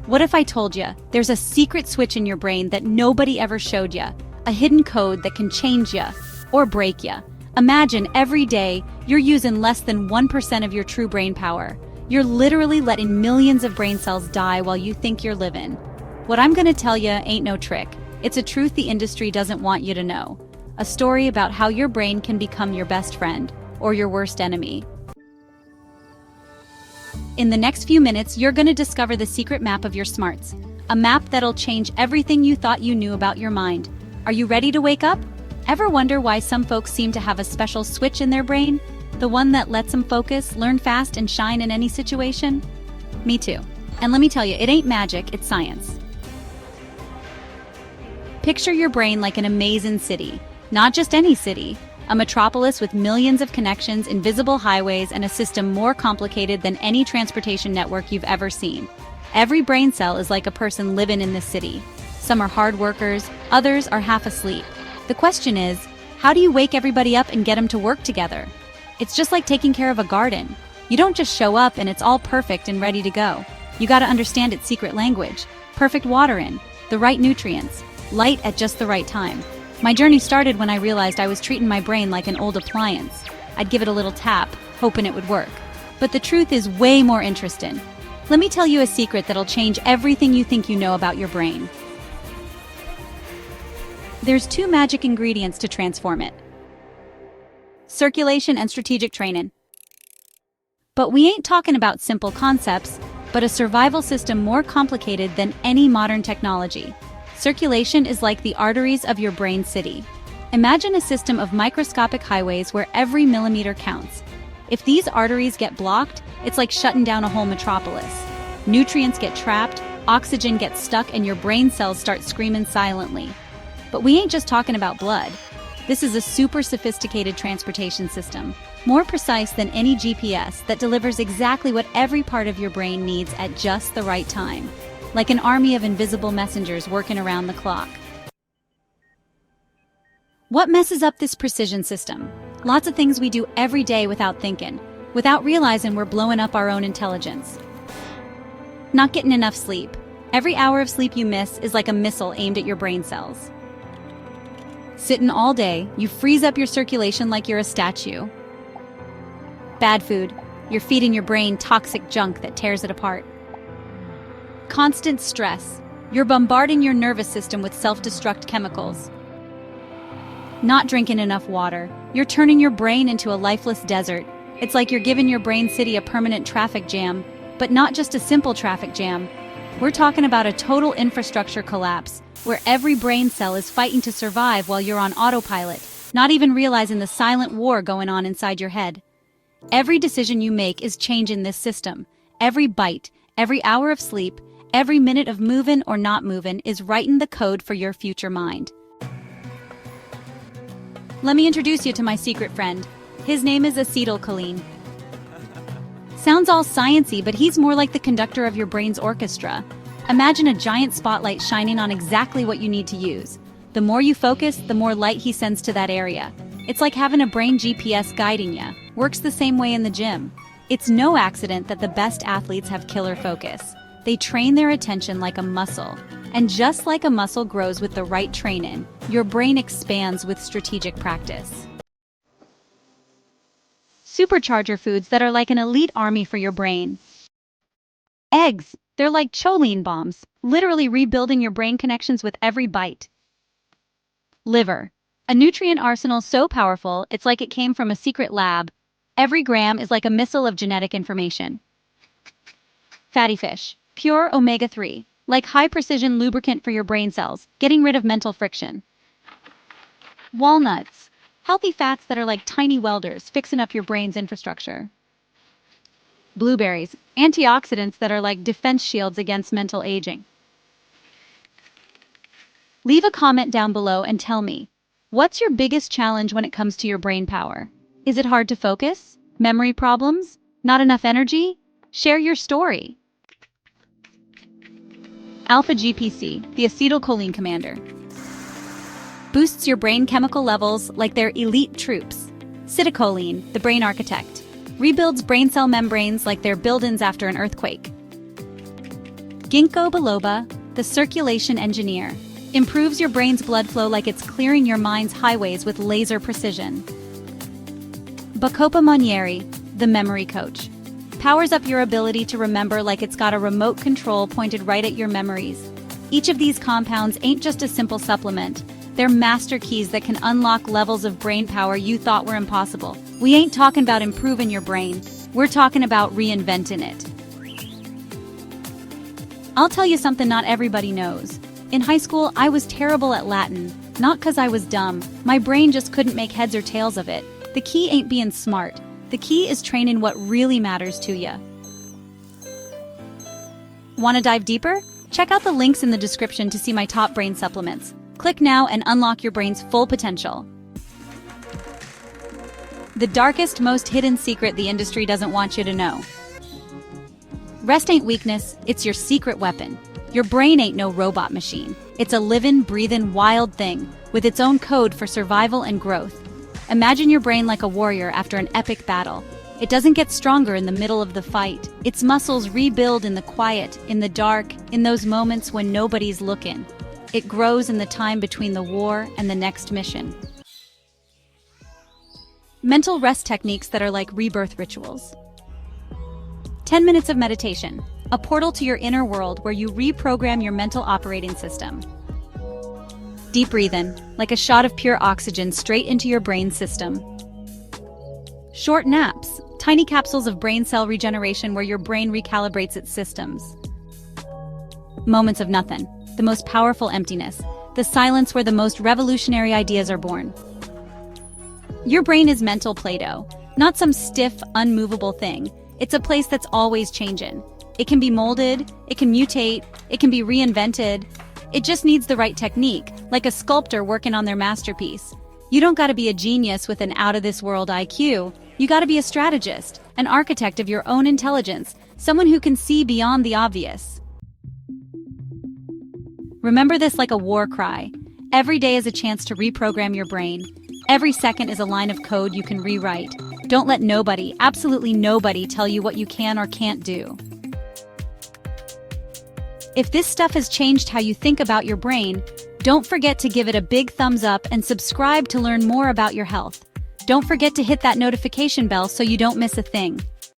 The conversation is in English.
What if I told you there's a secret switch in your brain that nobody ever showed you? A hidden code that can change you or break you. Imagine every day you're using less than 1% of your true brain power. You're literally letting millions of brain cells die while you think you're living. What I'm gonna tell you ain't no trick. It's a truth the industry doesn't want you to know. A story about how your brain can become your best friend or your worst enemy. In the next few minutes, you're gonna discover the secret map of your smarts. A map that'll change everything you thought you knew about your mind. Are you ready to wake up? Ever wonder why some folks seem to have a special switch in their brain? The one that lets them focus, learn fast, and shine in any situation? Me too. And let me tell you, it ain't magic, it's science. Picture your brain like an amazing city. Not just any city. A metropolis with millions of connections, invisible highways, and a system more complicated than any transportation network you've ever seen. Every brain cell is like a person living in this city. Some are hard workers, others are half asleep. The question is, how do you wake everybody up and get them to work together? It's just like taking care of a garden. You don't just show up and it's all perfect and ready to go. You gotta understand its secret language, perfect watering, the right nutrients, light at just the right time. My journey started when I realized I was treating my brain like an old appliance. I'd give it a little tap, hoping it would work. But the truth is way more interesting. Let me tell you a secret that'll change everything you think you know about your brain. There's two magic ingredients to transform it: circulation and strategic training. But we ain't talking about simple concepts, but a survival system more complicated than any modern technology. Circulation is like the arteries of your brain city. Imagine a system of microscopic highways where every millimeter counts. If these arteries get blocked, it's like shutting down a whole metropolis. Nutrients get trapped, oxygen gets stuck, and your brain cells start screaming silently. But we ain't just talking about blood. This is a super sophisticated transportation system, more precise than any GPS, that delivers exactly what every part of your brain needs at just the right time. Like an army of invisible messengers working around the clock. What messes up this precision system? Lots of things we do every day without thinking, without realizing we're blowing up our own intelligence. Not getting enough sleep. Every hour of sleep you miss is like a missile aimed at your brain cells. Sitting all day, you freeze up your circulation like you're a statue. Bad food. You're feeding your brain toxic junk that tears it apart. Constant stress. You're bombarding your nervous system with self-destruct chemicals. Not drinking enough water. You're turning your brain into a lifeless desert. It's like you're giving your brain city a permanent traffic jam, but not just a simple traffic jam. We're talking about a total infrastructure collapse, where every brain cell is fighting to survive while you're on autopilot, not even realizing the silent war going on inside your head. Every decision you make is changing this system. Every bite, every hour of sleep, every minute of moving or not moving is writing the code for your future mind. Let me introduce you to my secret friend. His name is Acetylcholine. Sounds all sciencey, but he's more like the conductor of your brain's orchestra. Imagine a giant spotlight shining on exactly what you need to use. The more you focus, the more light he sends to that area. It's like having a brain GPS guiding you. Works the same way in the gym. It's no accident that the best athletes have killer focus. They train their attention like a muscle. And just like a muscle grows with the right training, your brain expands with strategic practice. Supercharger foods that are like an elite army for your brain. Eggs. They're like choline bombs, literally rebuilding your brain connections with every bite. Liver. A nutrient arsenal so powerful, it's like it came from a secret lab. Every gram is like a missile of genetic information. Fatty fish. Pure omega-3, like high-precision lubricant for your brain cells, getting rid of mental friction. Walnuts. Healthy fats that are like tiny welders, fixing up your brain's infrastructure. Blueberries. Antioxidants that are like defense shields against mental aging. Leave a comment down below and tell me, what's your biggest challenge when it comes to your brain power? Is it hard to focus? Memory problems? Not enough energy? Share your story. Alpha GPC, the acetylcholine commander. Boosts your brain chemical levels like they're elite troops. Citicoline, the brain architect. Rebuilds brain cell membranes like they're buildings after an earthquake. Ginkgo Biloba, the circulation engineer, improves your brain's blood flow like it's clearing your mind's highways with laser precision. Bacopa Monnieri, the memory coach, powers up your ability to remember like it's got a remote control pointed right at your memories. Each of these compounds ain't just a simple supplement. They're master keys that can unlock levels of brain power you thought were impossible. We ain't talking about improving your brain. We're talking about reinventing it. I'll tell you something not everybody knows. In high school, I was terrible at Latin. Not 'cause I was dumb. My brain just couldn't make heads or tails of it. The key ain't being smart. The key is training what really matters to you. Want to dive deeper? Check out the links in the description to see my top brain supplements. Click now and unlock your brain's full potential. The darkest, most hidden secret the industry doesn't want you to know. Rest ain't weakness, it's your secret weapon. Your brain ain't no robot machine. It's a living, breathing, wild thing with its own code for survival and growth. Imagine your brain like a warrior after an epic battle. It doesn't get stronger in the middle of the fight. Its muscles rebuild in the quiet, in the dark, in those moments when nobody's looking. It grows in the time between the war and the next mission. Mental rest techniques that are like rebirth rituals. 10 minutes of meditation, a portal to your inner world where you reprogram your mental operating system. Deep breathing, like a shot of pure oxygen straight into your brain system. Short naps, tiny capsules of brain cell regeneration where your brain recalibrates its systems. Moments of nothing, the most powerful emptiness, the silence where the most revolutionary ideas are born. Your brain is mental Play-Doh, not some stiff, unmovable thing. It's a place that's always changing. It can be molded, it can mutate, it can be reinvented. It just needs the right technique, like a sculptor working on their masterpiece. You don't gotta be a genius with an out-of-this-world IQ. You gotta be a strategist, an architect of your own intelligence, someone who can see beyond the obvious. Remember this like a war cry. Every day is a chance to reprogram your brain. Every second is a line of code you can rewrite. Don't let nobody, absolutely nobody, tell you what you can or can't do. If this stuff has changed how you think about your brain, don't forget to give it a big thumbs up and subscribe to learn more about your health. Don't forget to hit that notification bell so you don't miss a thing.